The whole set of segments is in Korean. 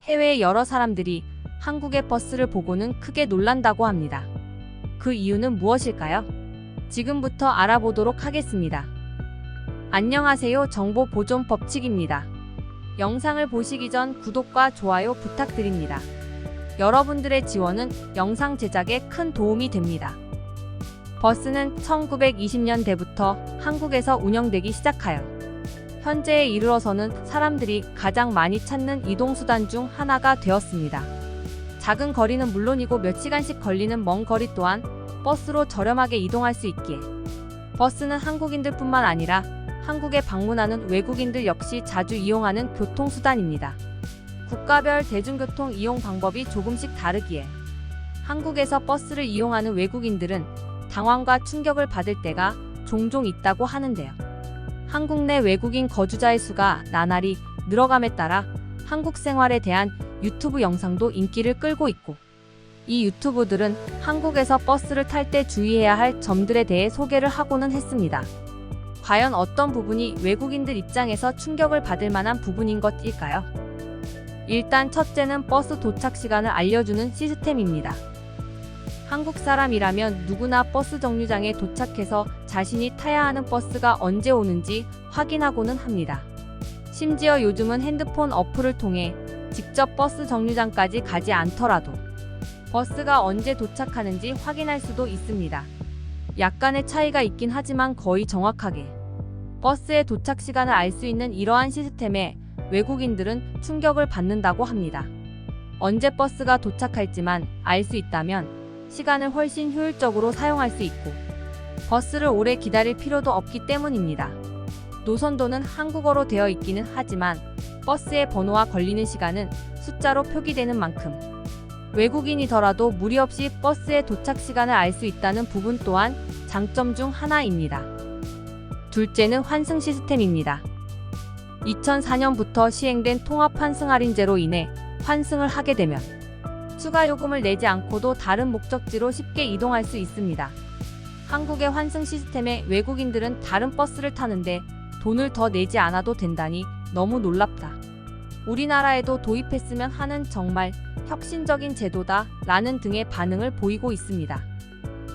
해외의 여러 사람들이 한국의 버스를 보고는 크게 놀란다고 합니다. 그 이유는 무엇일까요? 지금부터 알아보도록 하겠습니다. 안녕하세요. 정보보존법칙입니다. 영상을 보시기 전 구독과 좋아요 부탁드립니다. 여러분들의 지원은 영상 제작에 큰 도움이 됩니다. 버스는 1920년대부터 한국에서 운영되기 시작하여 현재에 이르러서는 사람들이 가장 많이 찾는 이동수단 중 하나가 되었습니다. 작은 거리는 물론이고 몇 시간씩 걸리는 먼 거리 또한 버스로 저렴하게 이동할 수 있기에 버스는 한국인들뿐만 아니라 한국에 방문하는 외국인들 역시 자주 이용하는 교통수단입니다. 국가별 대중교통 이용 방법이 조금씩 다르기에 한국에서 버스를 이용하는 외국인들은 당황과 충격을 받을 때가 종종 있다고 하는데요. 한국 내 외국인 거주자의 수가 나날이 늘어감에 따라 한국 생활에 대한 유튜브 영상도 인기를 끌고 있고, 이 유튜브들은 한국에서 버스를 탈 때 주의해야 할 점들에 대해 소개를 하고는 했습니다. 과연 어떤 부분이 외국인들 입장에서 충격을 받을 만한 부분인 것일까요? 일단 첫째는 버스 도착 시간을 알려주는 시스템입니다. 한국 사람이라면 누구나 버스 정류장에 도착해서 자신이 타야 하는 버스가 언제 오는지 확인하고는 합니다. 심지어 요즘은 핸드폰 어플을 통해 직접 버스 정류장까지 가지 않더라도 버스가 언제 도착하는지 확인할 수도 있습니다. 약간의 차이가 있긴 하지만 거의 정확하게 버스의 도착 시간을 알 수 있는 이러한 시스템에 외국인들은 충격을 받는다고 합니다. 언제 버스가 도착할지만 알 수 있다면 시간을 훨씬 효율적으로 사용할 수 있고 버스를 오래 기다릴 필요도 없기 때문입니다. 노선도는 한국어로 되어 있기는 하지만 버스의 번호와 걸리는 시간은 숫자로 표기되는 만큼 외국인이더라도 무리 없이 버스의 도착 시간을 알 수 있다는 부분 또한 장점 중 하나입니다. 둘째는 환승 시스템입니다. 2004년부터 시행된 통합 환승 할인제로 인해 환승을 하게 되면 추가 요금을 내지 않고도 다른 목적지로 쉽게 이동할 수 있습니다. 한국의 환승 시스템에 외국인들은 다른 버스를 타는데 돈을 더 내지 않아도 된다니 너무 놀랍다. 우리나라에도 도입했으면 하는 정말 혁신적인 제도다 라는 등의 반응을 보이고 있습니다.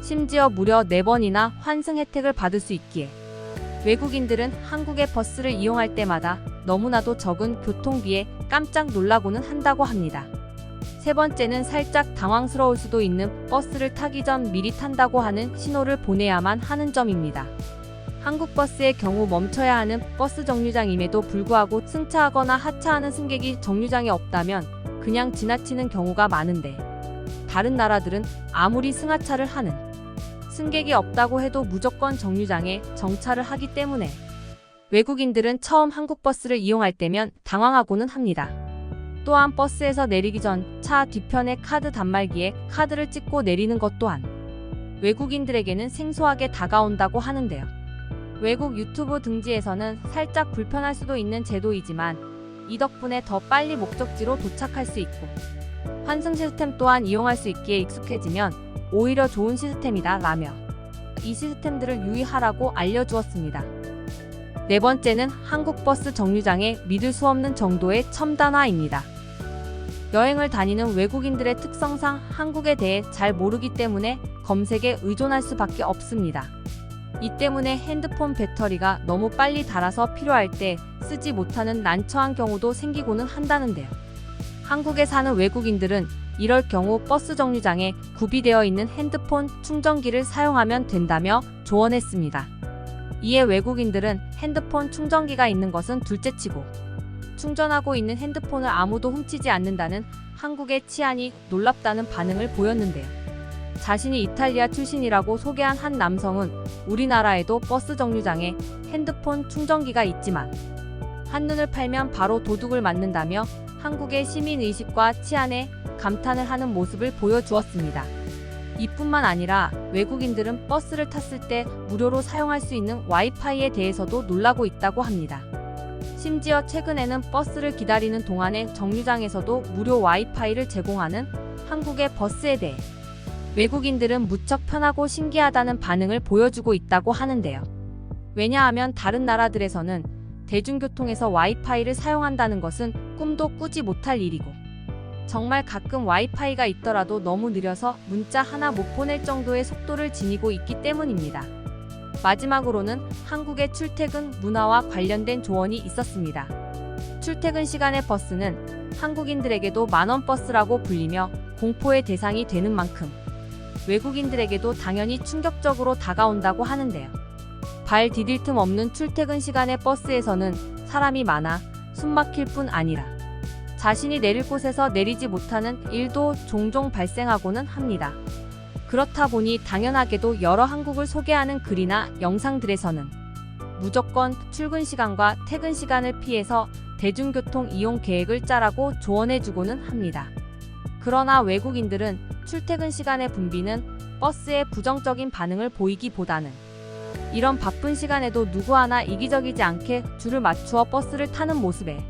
심지어 무려 4번이나 환승 혜택을 받을 수 있기에 외국인들은 한국의 버스를 이용할 때마다 너무나도 적은 교통비에 깜짝 놀라고는 한다고 합니다. 세 번째는 살짝 당황스러울 수도 있는 버스를 타기 전 미리 탄다고 하는 신호를 보내야만 하는 점입니다. 한국 버스의 경우 멈춰야 하는 버스 정류장임에도 불구하고 승차하거나 하차하는 승객이 정류장에 없다면 그냥 지나치는 경우가 많은데, 다른 나라들은 아무리 승하차를 하는 승객이 없다고 해도 무조건 정류장에 정차를 하기 때문에 외국인들은 처음 한국 버스를 이용할 때면 당황하고는 합니다. 또한 버스에서 내리기 전 차 뒤편의 카드 단말기에 카드를 찍고 내리는 것 또한 외국인들에게는 생소하게 다가온다고 하는데요. 외국 유튜브 등지에서는 살짝 불편할 수도 있는 제도이지만 이 덕분에 더 빨리 목적지로 도착할 수 있고 환승 시스템 또한 이용할 수 있기에 익숙해지면 오히려 좋은 시스템이다 라며 이 시스템들을 유의하라고 알려주었습니다. 네 번째는 한국 버스 정류장에 믿을 수 없는 정도의 첨단화입니다. 여행을 다니는 외국인들의 특성상 한국에 대해 잘 모르기 때문에 검색에 의존할 수밖에 없습니다. 이 때문에 핸드폰 배터리가 너무 빨리 닳아서 필요할 때 쓰지 못하는 난처한 경우도 생기고는 한다는데요. 한국에 사는 외국인들은 이럴 경우 버스 정류장에 구비되어 있는 핸드폰 충전기를 사용하면 된다며 조언했습니다. 이에 외국인들은 핸드폰 충전기가 있는 것은 둘째치고 충전하고 있는 핸드폰을 아무도 훔치지 않는다는 한국의 치안이 놀랍다는 반응을 보였는데요. 자신이 이탈리아 출신이라고 소개한 한 남성은 우리나라에도 버스 정류장에 핸드폰 충전기가 있지만 한눈을 팔면 바로 도둑을 맞는다며 한국의 시민의식과 치안에 감탄을 하는 모습을 보여주었습니다. 이뿐만 아니라 외국인들은 버스를 탔을 때 무료로 사용할 수 있는 와이파이에 대해서도 놀라고 있다고 합니다. 심지어 최근에는 버스를 기다리는 동안에 정류장에서도 무료 와이파이를 제공하는 한국의 버스에 대해 외국인들은 무척 편하고 신기하다는 반응을 보여주고 있다고 하는데요. 왜냐하면 다른 나라들에서는 대중교통에서 와이파이를 사용한다는 것은 꿈도 꾸지 못할 일이고 정말 가끔 와이파이가 있더라도 너무 느려서 문자 하나 못 보낼 정도의 속도를 지니고 있기 때문입니다. 마지막으로는 한국의 출퇴근 문화와 관련된 조언이 있었습니다. 출퇴근 시간의 버스는 한국인들에게도 만원 버스라고 불리며 공포의 대상이 되는 만큼 외국인들에게도 당연히 충격적으로 다가온다고 하는데요. 발 디딜 틈 없는 출퇴근 시간의 버스에서는 사람이 많아 숨막힐 뿐 아니라 자신이 내릴 곳에서 내리지 못하는 일도 종종 발생하고는 합니다. 그렇다 보니 당연하게도 여러 한국을 소개하는 글이나 영상들에서는 무조건 출근 시간과 퇴근 시간을 피해서 대중교통 이용 계획을 짜라고 조언해주고는 합니다. 그러나 외국인들은 출퇴근 시간에 붐비는 버스에 부정적인 반응을 보이기보다는 이런 바쁜 시간에도 누구 하나 이기적이지 않게 줄을 맞추어 버스를 타는 모습에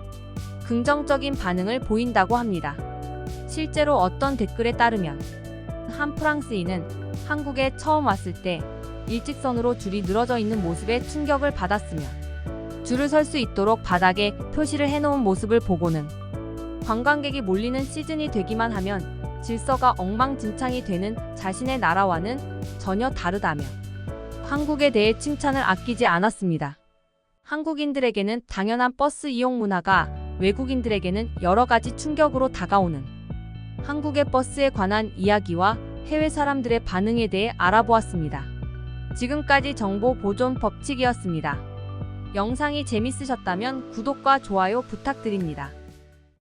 긍정적인 반응을 보인다고 합니다. 실제로 어떤 댓글에 따르면 한 프랑스인은 한국에 처음 왔을 때 일직선으로 줄이 늘어져 있는 모습에 충격을 받았으며 줄을 설 수 있도록 바닥에 표시를 해놓은 모습을 보고는 관광객이 몰리는 시즌이 되기만 하면 질서가 엉망진창이 되는 자신의 나라와는 전혀 다르다며 한국에 대해 칭찬을 아끼지 않았습니다. 한국인들에게는 당연한 버스 이용 문화가 외국인들에게는 여러 가지 충격으로 다가오는 한국의 버스에 관한 이야기와 해외 사람들의 반응에 대해 알아보았습니다. 지금까지 정보 보존 법칙이었습니다. 영상이 재밌으셨다면 구독과 좋아요 부탁드립니다.